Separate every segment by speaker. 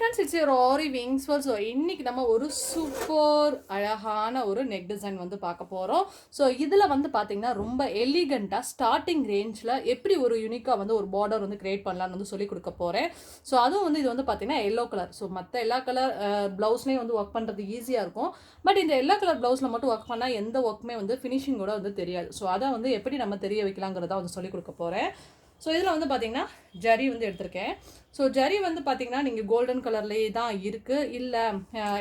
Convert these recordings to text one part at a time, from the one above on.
Speaker 1: friends, it's your Aariwingsworld. So இன்னைக்கு நம்ம ஒரு சூப்பர் அழகான ஒரு நெக் டிசைன் வந்து பார்க்க போறோம். ஸோ இதில் வந்து பார்த்தீங்கன்னா ரொம்ப எலிகண்ட்டாக ஸ்டார்டிங் ரேஞ்சில் எப்படி ஒரு யூனிக்காக வந்து ஒரு பார்டர் வந்து கிரியேட் பண்ணலான்னு வந்து சொல்லி கொடுக்க போகிறேன். ஸோ அதுவும் வந்து இது வந்து பார்த்தீங்கன்னா எல்லோ கலர். ஸோ மற்ற எல்லா கலர் ப்ளவுஸ்லேயும் வந்து ஒர்க் பண்ணுறது ஈஸியாக இருக்கும். பட் இந்த எல்லோ கலர் ப்ளவுஸில் மட்டும் ஒர்க் பண்ணால் எந்த ஒர்க்குமே வந்து ஃபினிஷிங்கோட வந்து தெரியாது. ஸோ அதை வந்து எப்படி நம்ம தெரிய வைக்கலாங்கிறத வந்து சொல்லி கொடுக்க போகிறேன். ஸோ இதில் வந்து பார்த்தீங்கன்னா ஜரி வந்து எடுத்திருக்கேன். ஸோ ஜரி வந்து பார்த்தீங்கன்னா நீங்கள் கோல்டன் கலர்லேயே தான் இருக்குது. இல்லை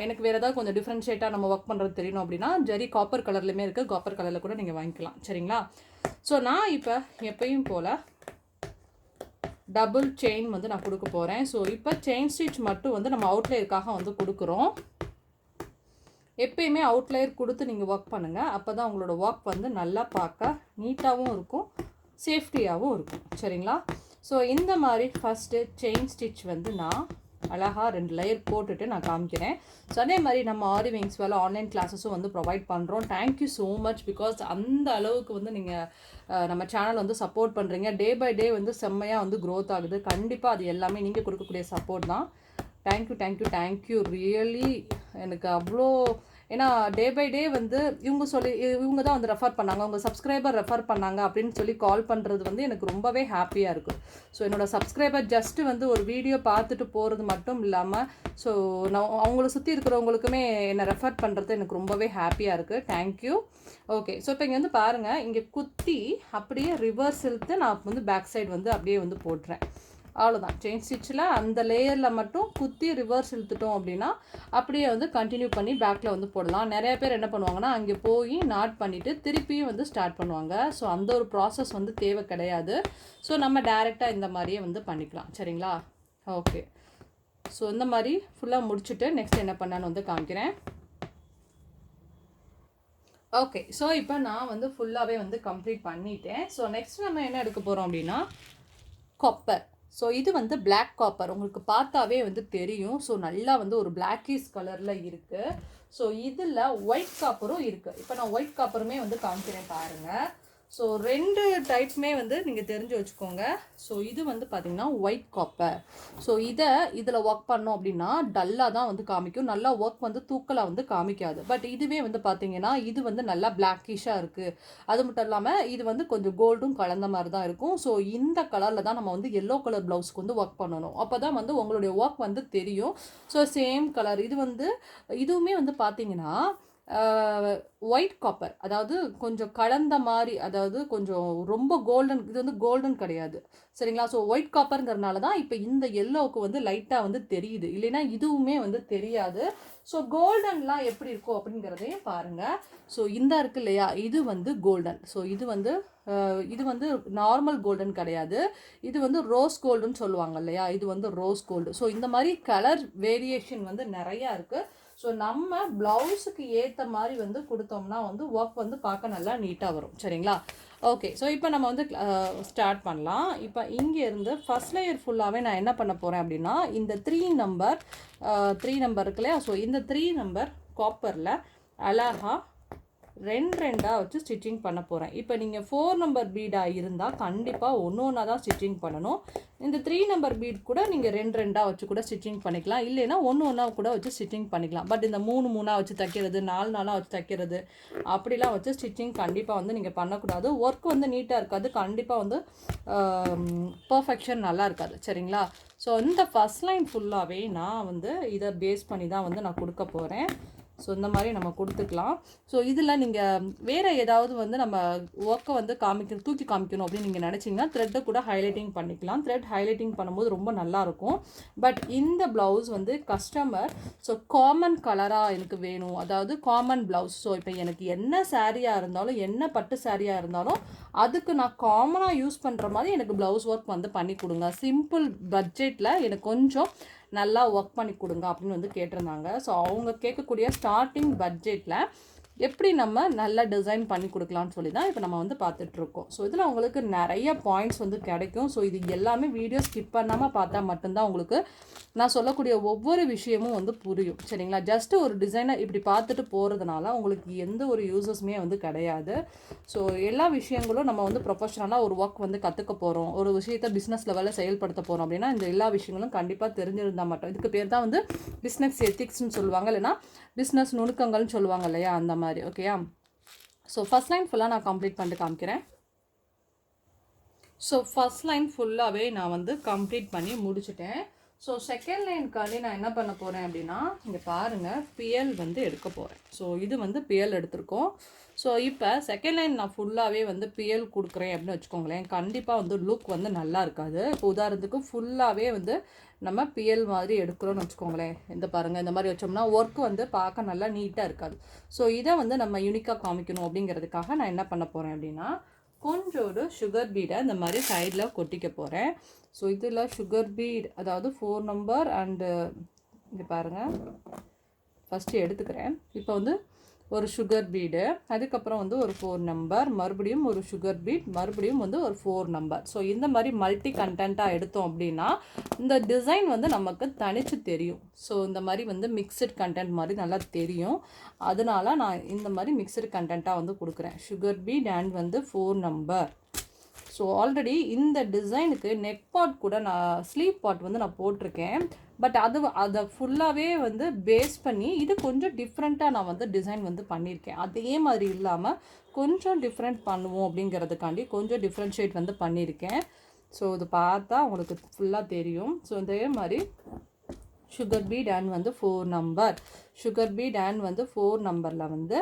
Speaker 1: எனக்கு வேறு ஏதாவது கொஞ்சம் டிஃப்ரென்ஷியேட்டாக நம்ம ஒர்க் பண்ணுறது தெரியணும் அப்படின்னா ஜரி காப்பர் கலர்லேயுமே இருக்குது. காப்பர் கலரில் கூட நீங்கள் வாங்கிக்கலாம். சரிங்களா? ஸோ நான் இப்போ எப்பயும் போல் டபுள் செயின் வந்து நான் கொடுக்க போகிறேன். ஸோ இப்போ செயின் ஸ்டிச் மட்டும் வந்து நம்ம அவுட்லேயருக்காக வந்து கொடுக்குறோம். எப்பயுமே அவுட்லேயர் கொடுத்து நீங்கள் ஒர்க் பண்ணுங்கள். அப்போ தான் உங்களோட ஒர்க் வந்து நல்லா பார்க்க நீட்டாகவும் இருக்கும், சேஃப்டியாகவும் இருக்கும். சரிங்களா? ஸோ இந்த மாதிரி ஃபஸ்ட்டு செயின் ஸ்டிச் வந்து நான் அழகாக 2 லேயர் போட்டுட்டு நான் காமிக்கிறேன். ஸோ அதே மாதிரி நம்ம ஆரிவிங்ஸ்வேர்ல்ட் ஆன்லைன் கிளாஸஸும் வந்து ப்ரொவைட் பண்ணுறோம். Thank you so much. பிகாஸ் அந்த அளவுக்கு வந்து நீங்கள் நம்ம சேனல் வந்து சப்போர்ட் பண்ணுறீங்க. டே பை டே வந்து செம்மையாக வந்து க்ரோத் ஆகுது. கண்டிப்பாக அது எல்லாமே நீங்கள் கொடுக்கக்கூடிய சப்போர்ட் தான். Thank you thank you thank you really. எனக்கு அவ்வளோ, ஏன்னா டே பை டே வந்து இவங்க தான் வந்து ரெஃபர் பண்ணாங்க, உங்கள் சப்ஸ்கிரைபர் ரெஃபர் பண்ணாங்க அப்படின்னு சொல்லி கால் பண்ணுறது வந்து எனக்கு ரொம்பவே ஹாப்பியாக இருக்குது. ஸோ என்னோடய சப்ஸ்கிரைபர் ஜஸ்ட்டு வந்து ஒரு வீடியோ பார்த்துட்டு போகிறது மட்டும் இல்லாமல் ஸோ நான் அவங்கள சுற்றி இருக்கிறவங்களுக்குமே என்னை ரெஃபர் பண்ணுறது எனக்கு ரொம்பவே ஹாப்பியாக இருக்குது. தேங்க்யூ. ஓகே. ஸோ இப்போ இங்கே வந்து பாருங்கள், இங்கே குத்தி அப்படியே ரிவர்ஸ் இழுத்து நான் வந்து பேக் சைடு வந்து அப்படியே வந்து போட்டுறேன். அவ்வளோதான். செயின் ஸ்டிச்சில் அந்த லேயரில் மட்டும் குத்தி ரிவர்ஸ் இழுத்துட்டோம் அப்படின்னா அப்படியே வந்து கண்டினியூ பண்ணி பேக்கில் வந்து போடலாம். நிறைய பேர் என்ன பண்ணுவாங்கன்னா அங்கே போய் நாட் பண்ணிவிட்டு திருப்பியும் வந்து ஸ்டார்ட் பண்ணுவாங்க. ஸோ அந்த ஒரு ப்ராசஸ் வந்து தேவை கிடையாது. ஸோ நம்ம டைரெக்டாக இந்த மாதிரியே வந்து பண்ணிக்கலாம். சரிங்களா? ஓகே. ஸோ இந்த மாதிரி ஃபுல்லாக முடிச்சுட்டு நெக்ஸ்ட் என்ன பண்ணான்னு வந்து காமிக்கிறேன். ஓகே. ஸோ இப்போ நான் வந்து ஃபுல்லாகவே வந்து கம்ப்ளீட் பண்ணிட்டேன். ஸோ நெக்ஸ்ட் நம்ம என்ன எடுக்க போகிறோம் அப்படின்னா காப்பர். ஸோ இது வந்து பிளாக் காப்பர். உங்களுக்கு பார்த்தாவே வந்து தெரியும். ஸோ நல்லா வந்து ஒரு பிளாக்கிஷ் கலரில் இருக்குது. ஸோ இதில் ஒயிட் காப்பரும் இருக்குது. இப்போ நான் ஒயிட் காப்பருமே வந்து காமிக்கிறேன் பாருங்கள். ஸோ 2 டைப்புமே வந்து நீங்கள் தெரிஞ்சு வச்சுக்கோங்க. ஸோ இது வந்து பார்த்திங்கன்னா ஒயிட் காப்பர். ஸோ இதில் ஒர்க் பண்ணோம் அப்படின்னா டல்லாக தான் வந்து காமிக்கும். நல்லா ஒர்க் வந்து தூக்கலாக வந்து காமிக்காது. பட் இதுவே வந்து பார்த்திங்கன்னா இது வந்து நல்லா பிளாக்கிஷாக இருக்குது. அது மட்டும் இல்லாமல் இது வந்து கொஞ்சம் கோல்டும் கலந்த மாதிரி தான் இருக்கும். ஸோ இந்த கலரில் தான் நம்ம வந்து எல்லோ கலர் ப்ளவுஸ்க்கு வந்து ஒர்க் பண்ணணும். அப்போ தான் வந்து உங்களுடைய ஒர்க் வந்து தெரியும். ஸோ சேம் கலர் இது வந்து இதுவுமே வந்து பார்த்திங்கன்னா ஒயிட் காப்பர், அதாவது கொஞ்சம் கலந்த மாதிரி, அதாவது கொஞ்சம் ரொம்ப கோல்டன். இது வந்து கோல்டன் கிடையாது. சரிங்களா? ஸோ ஒயிட் காப்பருங்கிறதுனால தான் இப்போ இந்த எல்லோவுக்கு வந்து லைட்டாக வந்து தெரியுது. இல்லைன்னா இதுவுமே வந்து தெரியாது. ஸோ கோல்டன்லாம் எப்படி இருக்கும் அப்படிங்கிறதையும் பாருங்கள். ஸோ இந்த இருக்கு இல்லையா, இது வந்து கோல்டன். ஸோ இது வந்து நார்மல் கோல்டன் கிடையாது. இது வந்து ரோஸ் கோல்டுன்னு சொல்லுவாங்க இல்லையா, இது வந்து ரோஸ் கோல்டு. ஸோ இந்த மாதிரி கலர் வேரியேஷன் வந்து நிறையா இருக்குது. ஸோ நம்ம ப்ளவுஸுக்கு ஏற்ற மாதிரி வந்து கொடுத்தோம்னா வந்து ஒர்க் வந்து பார்க்க நல்லா நீட்டாக வரும். சரிங்களா? ஓகே. ஸோ இப்போ நம்ம வந்து ஸ்டார்ட் பண்ணலாம். இப்போ இங்கேருந்து ஃபஸ்ட் லேயர் ஃபுல்லாகவே நான் என்ன பண்ண போகிறேன் அப்படின்னா இந்த 3 நம்பர் இருக்கு இல்லையா, ஸோ இந்த 3 நம்பர் காப்பரில் அழகாக 2 வச்சு ஸ்டிச்சிங் பண்ண போகிறேன். இப்போ நீங்கள் 4 நம்பர் பீடாக இருந்தால் கண்டிப்பாக ஒன்றா தான் ஸ்டிச்சிங் பண்ணணும். இந்த 3 நம்பர் பீட் கூட நீங்கள் 2 வச்சு கூட ஸ்டிச்சிங் பண்ணிக்கலாம். இல்லைன்னா ஒன்றா கூட வச்சு ஸ்டிச்சிங் பண்ணிக்கலாம். பட் இந்த 3 வச்சு தைக்கிறது, 4 வச்சு தைக்கிறது அப்படிலாம் வச்சு ஸ்டிச்சிங் கண்டிப்பாக வந்து நீங்கள் பண்ணக்கூடாது. ஒர்க் வந்து நீட்டாக இருக்காது. கண்டிப்பாக வந்து பர்ஃபெக்ஷன் நல்லா இருக்காது. சரிங்களா? ஸோ இந்த ஃபஸ்ட் லைன் ஃபுல்லாகவே நான் வந்து இதை பேஸ் பண்ணி தான் வந்து நான் கொடுக்க போகிறேன். ஸோ இந்த மாதிரி நம்ம கொடுத்துக்கலாம். ஸோ இதில் நீங்கள் வேறு ஏதாவது வந்து நம்ம ஒர்க்கை வந்து தூக்கி காமிக்கணும் அப்படின்னு நீங்கள் நினச்சிங்கன்னா த்ரெட்டை கூட ஹைலைட்டிங் பண்ணிக்கலாம். த்ரெட் ஹைலைட்டிங் பண்ணும்போது ரொம்ப நல்லாயிருக்கும். பட் இந்த ப்ளவுஸ் வந்து கஸ்டமர் ஸோ காமன் கலராக எனக்கு வேணும், அதாவது காமன் ப்ளவுஸ். ஸோ இப்போ எனக்கு என்ன சாரியாக இருந்தாலும், என்ன பட்டு சாரியாக இருந்தாலும் அதுக்கு நான் காமனாக யூஸ் பண்ணுற மாதிரி எனக்கு ப்ளவுஸ் ஒர்க் வந்து பண்ணி கொடுங்க. சிம்பிள் பட்ஜெட்டில் எனக்கு கொஞ்சம் நல்லா ஒர்க் பண்ணி கொடுங்க அப்படின்னு வந்து கேட்டிருந்தாங்க. ஸோ அவங்க கேட்கக்கூடிய ஸ்டார்டிங் பட்ஜெட்டில் எப்படி நம்ம நல்லா டிசைன் பண்ணி கொடுக்கலாம்னு சொல்லி தான் இப்போ நம்ம வந்து பார்த்துட்ருக்கோம். ஸோ இதில் உங்களுக்கு நிறைய பாயிண்ட்ஸ் வந்து கிடைக்கும். ஸோ இது எல்லாமே வீடியோ ஸ்கிப் பண்ணாமல் பார்த்தா மட்டும்தான் உங்களுக்கு நான் சொல்லக்கூடிய ஒவ்வொரு விஷயமும் வந்து புரியும். சரிங்களா? ஜஸ்ட்டு ஒரு டிசைனை இப்படி பார்த்துட்டு போகிறதுனால உங்களுக்கு எந்த ஒரு யூசஸுமே வந்து கிடையாது. ஸோ எல்லா விஷயங்களும் நம்ம வந்து ப்ரொஃபஷனலாக ஒரு ஒர்க் வந்து கற்றுக்க போகிறோம், ஒரு விஷயத்தை பிஸ்னஸ் லெவலில் செயல்படுத்த போகிறோம் அப்படின்னா இந்த எல்லா விஷயங்களும் கண்டிப்பாக தெரிஞ்சிருந்தால் மட்டும். இதுக்கு பேர் தான் வந்து பிஸ்னஸ் எத்திக்ஸ்னு சொல்லுவாங்க, இல்லைனா பிஸ்னஸ் நுணுக்கங்கள்னு சொல்லுவாங்க இல்லையா, அந்த மாதிரி. ஓகேயா? ஸோ ஃபஸ்ட் லைன் ஃபுல்லாக நான் கம்ப்ளீட் பண்ணிட்டு காமிக்கிறேன். ஸோ ஃபஸ்ட் லைன் ஃபுல்லாகவே நான் வந்து கம்ப்ளீட் பண்ணி முடிச்சுட்டேன். ஸோ செகண்ட் லைனுக்காண்டி நான் என்ன பண்ண போகிறேன் அப்படின்னா, இங்கே பாருங்கள், பிஎல் வந்து எடுக்க போகிறேன். ஸோ இது வந்து பிஎல் எடுத்திருக்கோம். ஸோ இப்போ செகண்ட் லைன் நான் ஃபுல்லாகவே வந்து பிஎல் கொடுக்குறேன் அப்படின்னு வச்சுக்கோங்களேன், கண்டிப்பாக வந்து லுக் வந்து நல்லா இருக்காது. இப்போ உதாரணத்துக்கு ஃபுல்லாகவே வந்து நம்ம பிஎல் மாதிரி எடுக்கிறோன்னு வச்சுக்கோங்களேன், இந்த பாருங்கள், இந்த மாதிரி வச்சோம்னா ஒர்க் வந்து பார்க்க நல்லா நீட்டாக இருக்காது. ஸோ இதை வந்து நம்ம யூனிக்காக காமிக்கணும் அப்படிங்கிறதுக்காக நான் என்ன பண்ண போகிறேன் அப்படின்னா, கொஞ்சோடு சுகர் பீடை இந்த மாதிரி சைடில் கொட்டிக்க போகிறேன். ஸோ இதில் சுகர் பீட், அதாவது 4 நம்பர் அண்டு இங்கே பாருங்கள், ஃபஸ்ட்டு எடுத்துக்கிறேன். இப்போ வந்து ஒரு சுகர் பீடு, அதுக்கப்புறம் வந்து ஒரு 4 நம்பர், மறுபடியும் ஒரு சுகர் பீட், மறுபடியும் வந்து ஒரு 4 நம்பர். ஸோ இந்த மாதிரி மல்டி கண்டென்ட்டாக எடுத்தோம் அப்படின்னா இந்த டிசைன் வந்து நமக்கு தனித்து தெரியும். ஸோ இந்த மாதிரி வந்து மிக்சட் கண்டென்ட் மாதிரி நல்லா தெரியும். அதனால நான் இந்த மாதிரி மிக்சட் கண்டென்ட்டாக வந்து கொடுக்குறேன். சுகர் பீட் அண்ட் வந்து 4 நம்பர். ஸோ ஆல்ரெடி இந்த டிசைனுக்கு நெக் பார்ட் கூட நான் ஸ்லீவ் பார்ட் வந்து நான் போட்டிருக்கேன். பட் அதை ஃபுல்லாகவே வந்து பேஸ் பண்ணி இது கொஞ்சம் டிஃப்ரெண்ட்டாக நான் வந்து டிசைன் வந்து பண்ணியிருக்கேன். அதே மாதிரி இல்லாமல் கொஞ்சம் டிஃப்ரெண்ட் பண்ணுவோம் அப்படிங்கிறதுக்காண்டி கொஞ்சம் டிஃப்ரென்ஷியேட் வந்து பண்ணியிருக்கேன். ஸோ இது பார்த்தா உங்களுக்கு ஃபுல்லாக தெரியும். ஸோ இதே மாதிரி சுகர் பீட் அண்ட் வந்து 4 நம்பர், சுகர் பீட் அண்ட் வந்து 4 நம்பரில் வந்து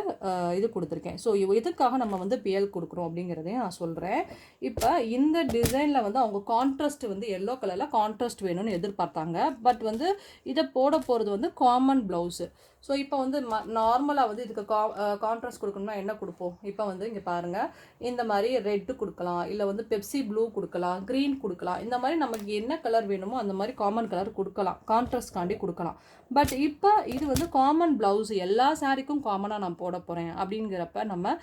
Speaker 1: இது கொடுத்துருக்கேன். ஸோ இதுக்காக நம்ம வந்து பிஎல் கொடுக்குறோம் அப்படிங்கிறதையும் நான் சொல்கிறேன். இப்போ இந்த டிசைனில் வந்து அவங்க கான்ட்ராஸ்ட் வந்து எல்லோ கலரில் கான்ட்ராஸ்ட் வேணும்னு எதிர்பார்த்தாங்க. பட் வந்து இதை போட போகிறது வந்து காமன் ப்ளவுஸு. ஸோ இப்போ வந்து நார்மலாக வந்து இதுக்கு கான்ட்ராஸ்ட் கொடுக்கணும்னா என்ன கொடுப்போம்? இப்போ வந்து இங்கே பாருங்கள், இந்த மாதிரி ரெட்டு கொடுக்கலாம், இல்லை வந்து பெப்சி ப்ளூ கொடுக்கலாம், க்ரீன் கொடுக்கலாம். இந்த மாதிரி நமக்கு என்ன கலர் வேணுமோ அந்த மாதிரி காமன் கலர் கொடுக்கலாம், கான்ட்ராஸ்ட்காண்டி கொடுக்கலாம். பட் இப்போ இது வந்து காமன் ப்ளவுஸ், எல்லா சாரிக்கும் காமனாக நான் போட போகிறேன் அப்படிங்கிறப்ப நம்ம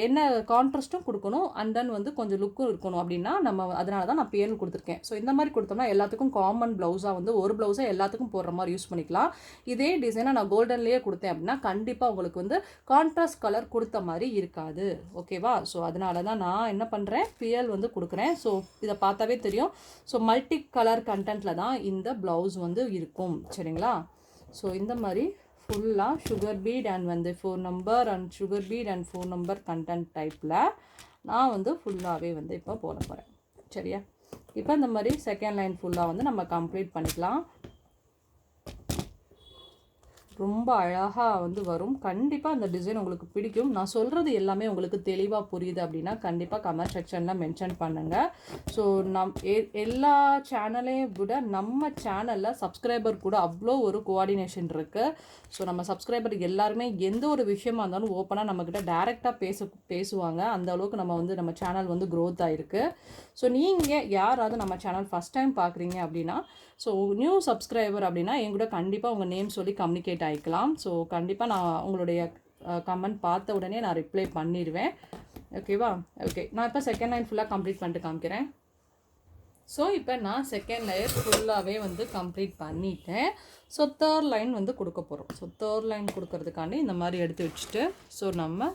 Speaker 1: என்ன கான்ட்ராஸ்ட்டும் கொடுக்கணும் அண்ட் தென் வந்து கொஞ்சம் லுக்கும் இருக்கணும் அப்படின்னா நம்ம அதனால தான் நான் பிஎல் கொடுத்துருக்கேன். ஸோ இந்த மாதிரி கொடுத்தோம்னா எல்லாத்துக்கும் காமன் ப்ளவுஸாக வந்து ஒரு ப்ளவுஸை எல்லாத்துக்கும் போடுற மாதிரி யூஸ் பண்ணிக்கலாம். இதே டிசைனை நான் கோல்டன்லேயே கொடுத்தேன் அப்படின்னா கண்டிப்பாக உங்களுக்கு வந்து கான்ட்ராஸ்ட் கலர் கொடுத்த மாதிரி இருக்காது. ஓகேவா? ஸோ அதனால தான் நான் என்ன பண்ணுறேன், பிஎல் வந்து கொடுக்குறேன். ஸோ இதை பார்த்தாவே தெரியும். ஸோ மல்டி கலர் கண்டென்ட்டில் தான் இந்த ப்ளவுஸ் வந்து இருக்கும். சரிங்களா? ஸோ இந்த மாதிரி ஃபுல்லாக சுகர் பீட் அண்ட் வந்து 4 number and sugar beat and 4 number content டைப்பில் நான் வந்து ஃபுல்லாகவே வந்து இப்போ போட போகிறேன். சரியா? இப்போ இந்த மாதிரி செகண்ட் லைன் ஃபுல்லாக வந்து நம்ம கம்ப்ளீட் பண்ணிக்கலாம். ரொம்ப அழகாக வந்து வரும். கண்டிப்பாக அந்த டிசைன் உங்களுக்கு பிடிக்கும். நான் சொல்கிறது எல்லாமே உங்களுக்கு தெளிவாக புரியுது அப்படின்னா கண்டிப்பாக கமெண்ட் செக்ஷனில் மென்ஷன் பண்ணுங்கள். ஸோ எல்லா சேனலையும் விட நம்ம சேனலில் சப்ஸ்கிரைபர் கூட அவ்வளோ ஒரு கோஆர்டினேஷன் இருக்குது. ஸோ நம்ம சப்ஸ்கிரைபர் எல்லாருமே எந்த ஒரு விஷயமா இருந்தாலும் ஓப்பனாக நம்மக்கிட்ட டேரெக்டாக பேசுவாங்க. அந்த அளவுக்கு நம்ம சேனல் வந்து க்ரோத் ஆகிருக்கு. ஸோ நீங்கள் யாராவது நம்ம சேனல் ஃபஸ்ட் டைம் பார்க்குறீங்க அப்படின்னா, ஸோ நியூ சப்ஸ்கிரைபர் அப்படின்னா என்கூட கண்டிப்பாக உங்கள் நேம் சொல்லி கம்யூனிகேட் ஆகிக்கலாம். ஸோ கண்டிப்பாக நான் உங்களுடைய கமெண்ட் பார்த்த உடனே நான் ரிப்ளை பண்ணிடுவேன். ஓகேவா? ஓகே, நான் இப்போ செகண்ட் லைன் ஃபுல்லாக கம்ப்ளீட் பண்ணிட்டு காமிக்கிறேன். ஸோ இப்போ நான் செகண்ட் லேயர் ஃபுல்லாகவே வந்து கம்ப்ளீட் பண்ணிட்டேன். ஸோ தேர்ட் லைன் வந்து கொடுக்க போகிறோம். ஸோ தேர்ட் லைன் கொடுக்கறதுக்காண்டி இந்த மாதிரி எடுத்து வச்சுட்டு ஸோ நம்ம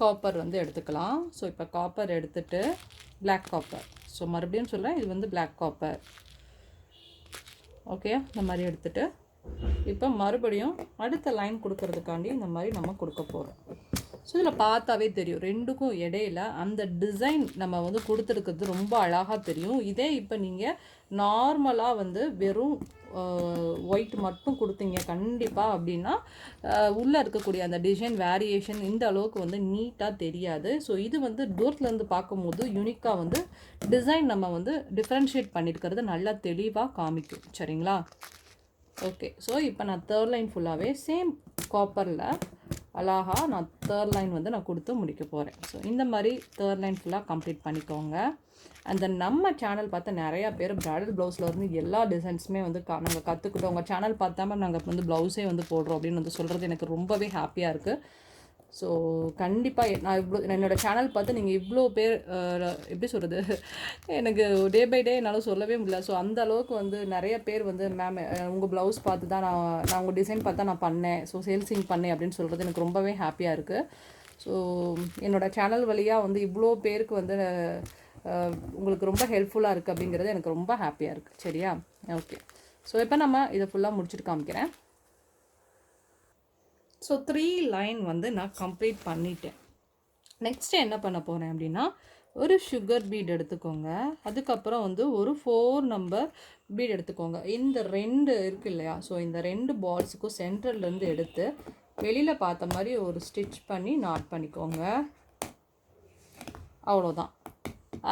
Speaker 1: காப்பர் வந்து எடுத்துக்கலாம். ஸோ இப்போ காப்பர் எடுத்துகிட்டு பிளாக் காப்பர், ஸோ மறுபடியும் சொல்கிறேன், இது வந்து பிளாக் காப்பர். ஓகே, இந்த மாதிரி எடுத்துகிட்டு இப்போ மறுபடியும் அடுத்த லைன் கொடுக்கறதுக்காண்டி இந்த மாதிரி நம்ம கொடுக்க போகிறோம். ஸோ இதில் பார்த்தாவே தெரியும் ரெண்டுக்கும் இடையில அந்த டிசைன் நம்ம வந்து கொடுத்துருக்கிறது ரொம்ப அழகாக தெரியும். இதே இப்போ நீங்கள் நார்மலாக வந்து வெறும் ஒயிட் மட்டும் கொடுத்தீங்க கண்டிப்பாக அப்படின்னா உள்ளே இருக்கக்கூடிய அந்த டிசைன் வேரியேஷன் இந்த அளவுக்கு வந்து நீட்டாக தெரியாது. ஸோ இது வந்து தூரத்துலேருந்து பார்க்கும்போது யூனிக்காக வந்து டிசைன் நம்ம வந்து டிஃப்ரென்ஷியேட் பண்ணியிருக்கிறது நல்லா தெளிவாக காமிக்கும். சரிங்களா? ஓகே, ஸோ இப்போ நான் தேர்ட் லைன் ஃபுல்லாகவே சேம் காப்பரில் அழகாக நான் தேர்ட் லைன் வந்து நான் கொடுத்து முடிக்க போகிறேன். ஸோ இந்த மாதிரி தேர்ட் லைன் ஃபுல்லாக கம்ப்ளீட் பண்ணிக்கோங்க. அந்த நம்ம சேனல் பார்த்து நிறையா பேர் ப்ரைடல் ப்ளவுஸில் இருந்து எல்லா டிசைன்ஸுமே வந்து நாங்கள் கற்றுக்கிட்டோம். உங்கள் சேனல் பார்த்தாம நாங்கள் வந்து ப்ளவுஸே வந்து போடுறோம் அப்படின்னு வந்து சொல்கிறது எனக்கு ரொம்பவே ஹாப்பியாக இருக்குது. ஸோ கண்டிப்பாக நான் என்னோடய சேனல் பார்த்து நீங்கள் இவ்வளோ பேர் எப்படி சொல்கிறது, எனக்கு டே பை டே என்னால் சொல்லவே முடியல. ஸோ அந்த அளவுக்கு வந்து நிறைய பேர் வந்து மேம் உங்கள் ப்ளவுஸ் பார்த்து தான் நான் உங்கள் டிசைன் பார்த்து தான் நான் பண்ணேன், ஸோ சேல்ஸிங் பண்ணேன் அப்படின்னு சொல்கிறது எனக்கு ரொம்பவே ஹாப்பியாக இருக்குது. ஸோ என்னோடய சேனல் வழியாக வந்து இவ்வளோ பேருக்கு வந்து உங்களுக்கு ரொம்ப ஹெல்ப்ஃபுல்லாக இருக்குது அப்படிங்கிறது எனக்கு ரொம்ப ஹாப்பியாக இருக்குது. சரியா? ஓகே. ஸோ இப்போ நம்ம இதை ஃபுல்லாக முடிச்சுட்டு காமிக்கிறேன். ஸோ 3 லைன் வந்து நான் கம்ப்ளீட் பண்ணிட்டேன். நெக்ஸ்ட்டு என்ன பண்ண போகிறேன் அப்படின்னா, ஒரு சுகர் பீட் எடுத்துக்கோங்க. அதுக்கப்புறம் வந்து ஒரு 4 நம்பர் பீட் எடுத்துக்கோங்க. இந்த 2 இருக்குது இல்லையா, ஸோ இந்த 2 பால்ஸுக்கும் சென்டர்லேருந்து எடுத்து வெளியில் பார்த்த மாதிரி ஒரு ஸ்டிச் பண்ணி நாட் பண்ணிக்கோங்க. அவ்வளோதான்.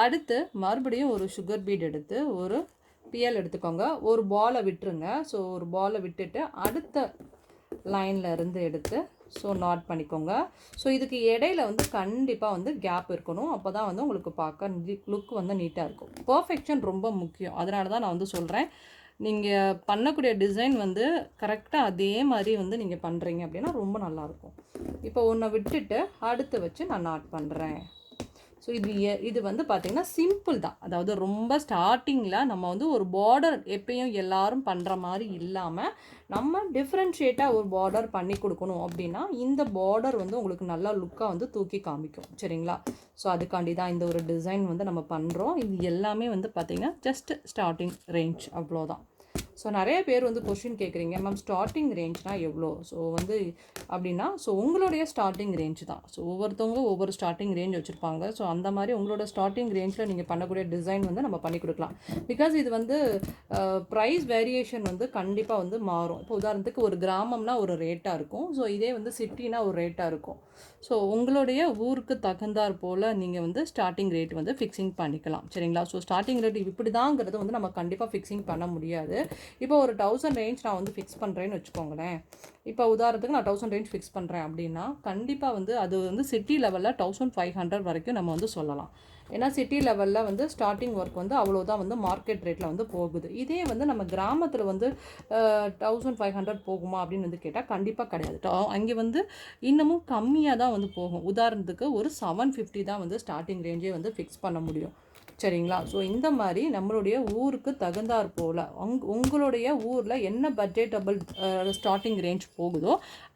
Speaker 1: அடுத்து மறுபடியும் ஒரு சுகர் பீட் எடுத்து ஒரு பியல் எடுத்துக்கோங்க. ஒரு பாலை விட்டுருங்க. ஸோ ஒரு பாலை விட்டுட்டு அடுத்த லைனில் இருந்து எடுத்து ஸோ நாட் பண்ணிக்கோங்க. ஸோ இதுக்கு இடையில வந்து கண்டிப்பாக வந்து கேப் இருக்கணும். அப்போ தான் வந்து உங்களுக்கு பார்க்க லுக் வந்து நீட்டாக இருக்கும். பர்ஃபெக்ஷன் ரொம்ப முக்கியம். அதனால தான் நான் வந்து சொல்கிறேன், நீங்கள் பண்ணக்கூடிய டிசைன் வந்து கரெக்டாக அதே மாதிரி வந்து நீங்கள் பண்ணுறீங்க அப்படின்னா ரொம்ப நல்லாயிருக்கும். இப்போ ஒன்றை விட்டுட்டு அடுத்து வச்சு நான் நாட் பண்ணுறேன். ஸோ இது வந்து பார்த்திங்கன்னா சிம்பிள் தான். அதாவது ரொம்ப ஸ்டார்டிங்கில் நம்ம வந்து ஒரு பார்டர் எப்பயும் எல்லாரும் பண்ணுற மாதிரி இல்லாமல் நம்ம டிஃப்ரென்ஷியேட்டாக ஒரு பார்டர் பண்ணி கொடுக்கணும் அப்படின்னா இந்த பார்டர் வந்து உங்களுக்கு நல்லா லுக்காக வந்து தூக்கி காமிக்கும். சரிங்களா? ஸோ அதுக்காண்டி தான் இந்த ஒரு டிசைன் வந்து நம்ம பண்ணுறோம். இது எல்லாமே வந்து பார்த்திங்கன்னா ஜஸ்ட் ஸ்டார்டிங் ரேஞ்ச், அவ்வளோதான். ஸோ நிறைய பேர் வந்து கொஷின் கேட்குறீங்க, மேம் ஸ்டார்டிங் ரேஞ்ச்னால் எவ்வளோ? ஸோ வந்து அப்படின்னா ஸோ உங்களுடைய ஸ்டார்டிங் ரேஞ்ச் தான். ஸோ ஒவ்வொருத்தவங்க ஒவ்வொரு ஸ்டார்டிங் ரேஞ்ச் வச்சுருப்பாங்க. ஸோ அந்த மாதிரி உங்களோட ஸ்டார்டிங் ரேஞ்சில் நீங்கள் பண்ணக்கூடிய டிசைன் வந்து நம்ம பண்ணி கொடுக்கலாம். பிகாஸ் இது வந்து ப்ரைஸ் வேரியேஷன் வந்து கண்டிப்பாக வந்து மாறும். இப்போ உதாரணத்துக்கு ஒரு கிராமம்னா ஒரு ரேட்டாக இருக்கும். ஸோ இதே வந்து சிட்டினா ஒரு ரேட்டாக இருக்கும். ஸோ உங்களுடைய ஊருக்கு தகுந்தாற் போல் நீங்கள் வந்து ஸ்டார்டிங் ரேட் வந்து ஃபிக்ஸிங் பண்ணிக்கலாம். சரிங்களா? ஸோ ஸ்டார்டிங் ரேட் இப்படி தாங்கிறது வந்து நம்ம கண்டிப்பாக ஃபிக்ஸிங் பண்ண முடியாது. இப்போ ஒரு 1000 ரேஞ்ச் நான் வந்து ஃபிக்ஸ் பண்ணுறேன்னு வச்சுக்கோங்களேன். இப்போ உதாரணத்துக்கு நான் 1000 ரேஞ்ச் ஃபிக்ஸ் பண்ணுறேன் அப்படின்னா கண்டிப்பாக வந்து அது வந்து சிட்டி லெவலில் 1500 வரைக்கும் நம்ம வந்து சொல்லலாம். ஏன்னா சிட்டி லெவலில் வந்து ஸ்டார்டிங் ஒர்க் வந்து அவ்வளோதான் வந்து மார்க்கெட் ரேட்டில் வந்து போகுது. இதே வந்து நம்ம கிராமத்தில் வந்து 1500 போகுமா அப்படின்னு வந்து கேட்டால் கண்டிப்பாக கிடையாது. அங்கே வந்து இன்னமும் கம்மியாக தான் வந்து போகும். உதாரணத்துக்கு ஒரு 750 தான் வந்து ஸ்டார்டிங் ரேஞ்சே வந்து ஃபிக்ஸ் பண்ண முடியும். சரிங்களா? ஸோ இந்த மாதிரி நம்மளுடைய ஊருக்கு தகுந்தாற் போல் உங்களுடைய ஊரில் என்ன பட்ஜெட்டபிள் ஸ்டார்டிங் ரேஞ்ச் போகுதோ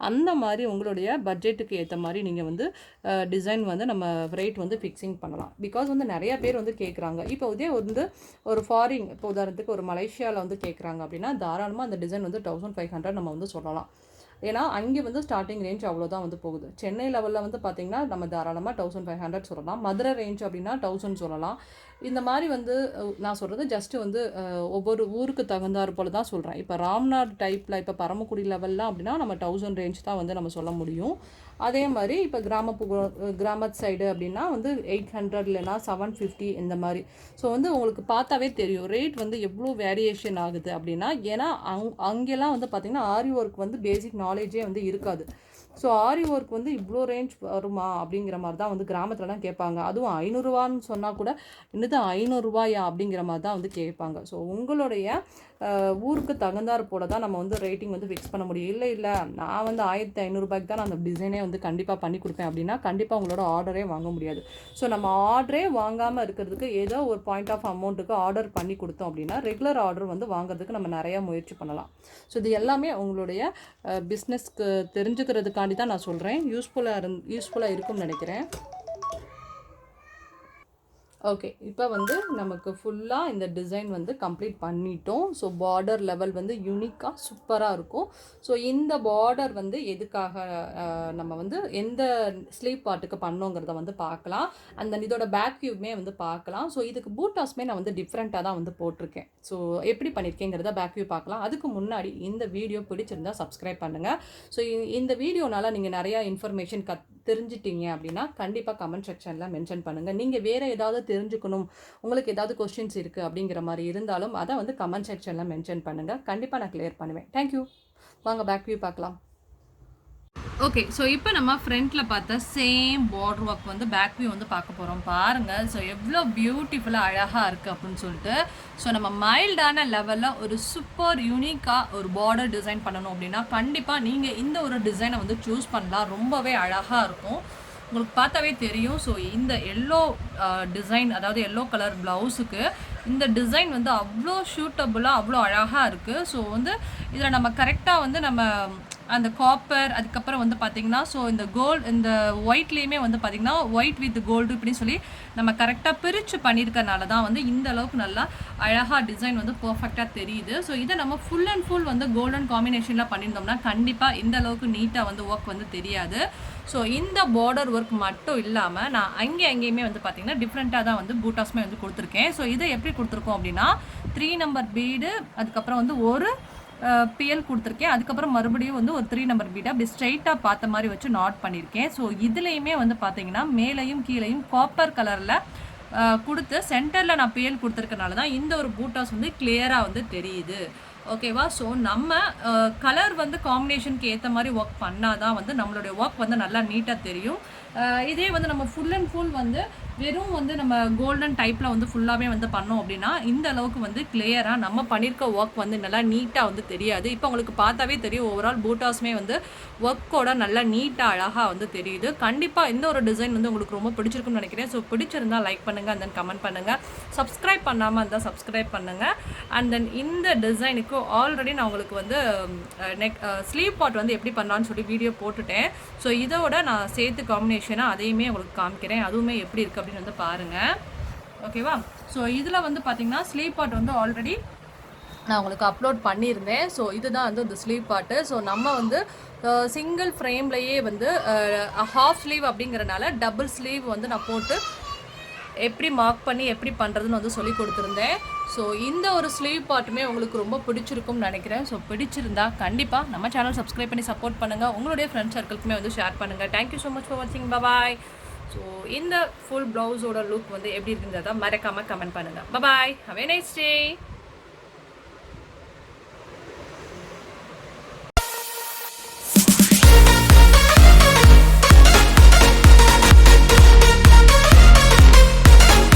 Speaker 1: அந்த மாதிரி உங்களுடைய பட்ஜெட்டுக்கு ஏற்ற மாதிரி நீங்கள் வந்து டிசைன் வந்து நம்ம ரேட் வந்து ஃபிக்ஸிங் பண்ணலாம். பிகாஸ் வந்து நிறைய பேர் வந்து கேட்குறாங்க. இப்போ இதே வந்து ஒரு ஃபாரின், இப்போ உதாரணத்துக்கு ஒரு மலேசியாவில் வந்து கேட்குறாங்க அப்படின்னா தாராளமாக அந்த டிசைன் வந்து 1500 நம்ம வந்து சொல்லலாம். ஏன்னா அங்கே வந்து ஸ்டார்டிங் ரேஞ்ச் அவ்வளோதான் வந்து போகுது. சென்னை லெவலில் வந்து பார்த்திங்கன்னா நம்ம தாராளமாக 1500 சொல்லலாம். மதுரை ரேஞ்ச் அப்படின்னா 1000 சொல்லலாம். இந்த மாதிரி வந்து நான் சொல்கிறது ஜஸ்ட்டு வந்து ஒவ்வொரு ஊருக்கு தகுந்தாற் போல் தான் சொல்கிறேன். இப்போ ராம்நாடு டைப்பில் இப்போ பரமக்குடி லெவல்லாம் அப்படின்னா நம்ம 1000 ரேஞ்ச் தான் வந்து நம்ம சொல்ல முடியும். அதே மாதிரி இப்போ கிராமத்து சைடு அப்படின்னா வந்து 800 இல்லைனா 750 இந்த மாதிரி. ஸோ வந்து உங்களுக்கு பார்த்தாவே தெரியும் ரேட் வந்து எவ்வளோ வேரியேஷன் ஆகுது அப்படின்னா. ஏன்னா அங்கெல்லாம் வந்து பார்த்திங்கன்னா ஆரி ஒர்க் வந்து பேசிக் நாலேஜே வந்து இருக்காது. ஸோ ஆரி ஒர்க் வந்து இவ்வளோ ரேஞ்ச் வருமா அப்படிங்கிற மாதிரி தான் வந்து கிராமத்துலலாம் கேட்பாங்க. அதுவும் 500ரூவான்னு சொன்னால் கூட என்னது 500ரூவாயா அப்படிங்கிற மாதிரி தான் வந்து கேட்பாங்க. ஸோ உங்களுடைய ஊருக்கு தகுந்தாற் போல தான் நம்ம வந்து ரேட்டிங் வந்து ஃபிக்ஸ் பண்ண முடியும். இல்லை நான் வந்து 1500 தான் நான் அந்த டிசைனே வந்து கண்டிப்பாக பண்ணி கொடுப்பேன் அப்படின்னா கண்டிப்பாக உங்களோட ஆர்டரே வாங்க முடியாது. ஸோ நம்ம ஆர்டரே வாங்காமல் இருக்கிறதுக்கு ஏதோ ஒரு பாயிண்ட் ஆஃப் அமௌண்ட்டுக்கு ஆர்டர் பண்ணி கொடுத்தோம் அப்படின்னா ரெகுலர் ஆர்டர் வந்து வாங்குறதுக்கு நம்ம நிறையா முயற்சி பண்ணலாம். ஸோ இது எல்லாமே உங்களுடைய பிஸ்னஸ்க்கு தெரிஞ்சுக்கிறதுக்காண்டி தான் நான் சொல்கிறேன். யூஸ்ஃபுல்லாக இருக்கும்னு நினைக்கிறேன். ஓகே, இப்போ வந்து நமக்கு ஃபுல்லாக இந்த டிசைன் வந்து கம்ப்ளீட் பண்ணிட்டோம். ஸோ பார்டர் லெவல் வந்து யூனிக்காக சூப்பராக இருக்கும். ஸோ இந்த பார்டர் வந்து எதுக்காக நம்ம வந்து எந்த ஸ்லீவ் பார்ட்டுக்கு பண்ணோங்கிறத வந்து பார்க்கலாம். இதோட பேக் வியூமே வந்து பார்க்கலாம். ஸோ இதுக்கு பூட்டாஸ்மே நான் வந்து டிஃப்ரெண்ட்டாக தான் வந்து போட்டிருக்கேன். ஸோ எப்படி பண்ணியிருக்கேங்கிறத பேக் வியூ பார்க்கலாம். அதுக்கு முன்னாடி இந்த வீடியோ பிடிச்சிருந்தா சப்ஸ்கிரைப் பண்ணுங்கள். ஸோ இந்த வீடியோனால் நீங்கள் நிறையா இன்ஃபர்மேஷன் தெரிஞ்சிட்டிங்க அப்படின்னா கண்டிப்பாக கமெண்ட் செக்ஷனில் மென்ஷன் பண்ணுங்கள். நீங்கள் வேறு ஏதாவது தெரிஞ்சுக்கணும், உங்களுக்கு ஏதாவது கொஸ்டின்ஸ் இருக்குது அப்படிங்கிற மாதிரி இருந்தாலும் அதை வந்து கமெண்ட் செக்ஷனில் மென்ஷன் பண்ணுங்கள். கண்டிப்பாக நான் கிளியர் பண்ணுவேன். தேங்க்யூ. வாங்க பேக் வியூ பார்க்கலாம். ஓகே. ஸோ இப்போ நம்ம ஃப்ரண்ட்ல பார்த்த சேம் பார்டர் ஒர்க் வந்து பேக் வியூ வந்து பார்க்க போகிறோம். பாருங்கள். ஸோ எவ்வளோ பியூட்டிஃபுல்லாக அழகாக இருக்குது அப்படின்னு சொல்லிட்டு. ஸோ நம்ம மைல்டான லெவலில் ஒரு சூப்பர் யூனிக்காக ஒரு பார்டர் டிசைன் பண்ணணும் அப்படின்னா கண்டிப்பாக நீங்கள் இந்த ஒரு டிசைனை வந்து சூஸ் பண்ணலாம். ரொம்பவே அழகாக இருக்கும். உங்களுக்கு பார்த்தாவே தெரியும். ஸோ இந்த எல்லோ டிசைன், அதாவது எல்லோ கலர் ப்ளவுஸுக்கு இந்த டிசைன் வந்து அவ்வளோ ஷூட்டபுளாக அவ்வளோ அழகாக இருக்குது. ஸோ வந்து இதில் நம்ம கரெக்டாக வந்து நம்ம அந்த காப்பர், அதுக்கப்புறம் வந்து பார்த்திங்கன்னா ஸோ இந்த ஒயிட்லேயுமே வந்து பார்த்திங்கன்னா ஒயிட் வித் கோல்டு இப்படின்னு சொல்லி நம்ம கரெக்டாக பிரித்து பண்ணியிருக்கனால தான் வந்து இந்த அளவுக்கு நல்லா அழகாக டிசைன் வந்து பர்ஃபெக்டாக தெரியுது. ஸோ இதை நம்ம ஃபுல் அண்ட் ஃபுல் வந்து கோல்டன் காம்பினேஷனில் பண்ணியிருந்தோம்னா கண்டிப்பாக இந்த அளவுக்கு நீட்டாக வந்து ஒர்க் வந்து தெரியாது. ஸோ இந்த பார்டர் ஒர்க் மட்டும் இல்லாமல் நான் அங்கேயுமே வந்து பார்த்திங்கன்னா டிஃப்ரெண்ட்டாக தான் வந்து பூட்டாஸுமே வந்து கொடுத்துருக்கேன். ஸோ இதை எப்படி கொடுத்துருக்கோம் அப்படின்னா 3 நம்பர் பீடு, அதுக்கப்புறம் வந்து ஒரு பிஎல் கொடுத்துருக்கேன். அதுக்கப்புறம் மறுபடியும் வந்து ஒரு 3 நம்பர் பீடை அப்படி ஸ்ட்ரைட்டாக பார்த்த மாதிரி வச்சு நாட் பண்ணியிருக்கேன். ஸோ இதுலேயுமே வந்து பார்த்தீங்கன்னா மேலையும் கீழையும் காப்பர் கலரில் கொடுத்து சென்டரில் நான் பிஎல் கொடுத்துருக்கனால தான் இந்த ஒரு பூட்டாஸ் வந்து கிளியராக வந்து தெரியுது. ஓகேவா? ஸோ நம்ம கலர் வந்து காம்பினேஷனுக்கு ஏற்ற மாதிரி ஒர்க் பண்ணால் தான் வந்து நம்மளுடைய ஒர்க் வந்து நல்லா நீட்டாக தெரியும். இதே வந்து நம்ம ஃபுல் அண்ட் ஃபுல் வந்து வெறும் வந்து நம்ம கோல்டன் டைப்பில் வந்து ஃபுல்லாகவே வந்து பண்ணோம் அப்படின்னா இந்த அளவுக்கு வந்து கிளியராக நம்ம பண்ணியிருக்க ஒர்க் வந்து நல்லா நீட்டாக வந்து தெரியாது. இப்போ உங்களுக்கு பார்த்தாவே தெரியும் ஓவரால் பூட்டாஸுமே வந்து ஒர்க்கோட நல்லா நீட்டாக அழகாக வந்து தெரியுது. கண்டிப்பாக இந்த ஒரு டிசைன் வந்து உங்களுக்கு ரொம்ப பிடிச்சிருக்குன்னு நினைக்கிறேன். ஸோ பிடிச்சிருந்தால் லைக் பண்ணுங்கள், அண்ட் தென் கமெண்ட் பண்ணுங்கள். சப்ஸ்கிரைப் பண்ணாமல் இருந்தால் சப்ஸ்கிரைப் பண்ணுங்கள். அண்ட் தென் இந்த டிசைனுக்கு ஆல்ரெடி நான் உங்களுக்கு வந்து ஸ்லீவ் பார்ட் வந்து எப்படி பண்ணலான்னு சொல்லி வீடியோ போட்டுட்டேன். ஸோ இதோட நான் சேர்த்து காம்பினேஷனாக அதையுமே உங்களுக்கு காமிக்கிறேன். அதுவுமே எப்படி இருக்குது அப்படின்னு வந்து பாருங்கள். ஓகேவா? ஸோ இதில் வந்து பார்த்திங்கன்னா ஸ்லீவ் பார்ட் வந்து ஆல்ரெடி நான் உங்களுக்கு அப்லோட் பண்ணியிருந்தேன். ஸோ இதுதான் வந்து இந்த ஸ்லீவ் பார்ட்டு. ஸோ நம்ம வந்து சிங்கிள் ஃப்ரேம்லையே வந்து ஹாஃப் ஸ்லீவ் அப்படிங்கிறனால டபுள் ஸ்லீவ் வந்து நான் போட்டு எப்படி மார்க் பண்ணி எப்படி பண்ணுறதுன்னு வந்து சொல்லி கொடுத்துருந்தேன். ஸோ இந்த ஒரு ஸ்லீவ் பார்ட்டுமே உங்களுக்கு ரொம்ப பிடிச்சிருக்கும்னு நினைக்கிறேன். ஸோ பிடிச்சிருந்தா கண்டிப்பாக நம்ம சேனல் சப்ஸ்கிரைப் பண்ணி சப்போர்ட் பண்ணுங்கள். உங்களுடைய ஃப்ரெண்ட்ஸ் சர்க்கிள்க்குமே வந்து ஷேர் பண்ணுங்கள். தேங்க்யூ ஸோ மச் ஃபார் வாட்சிங். பாய். ஸோ இந்த ஃபுல் ப்ளவுஸோட லுக் வந்து எப்படி இருக்குன்றதை மறக்காமல் கமெண்ட் பண்ணுங்கள். Bye. Have a nice day.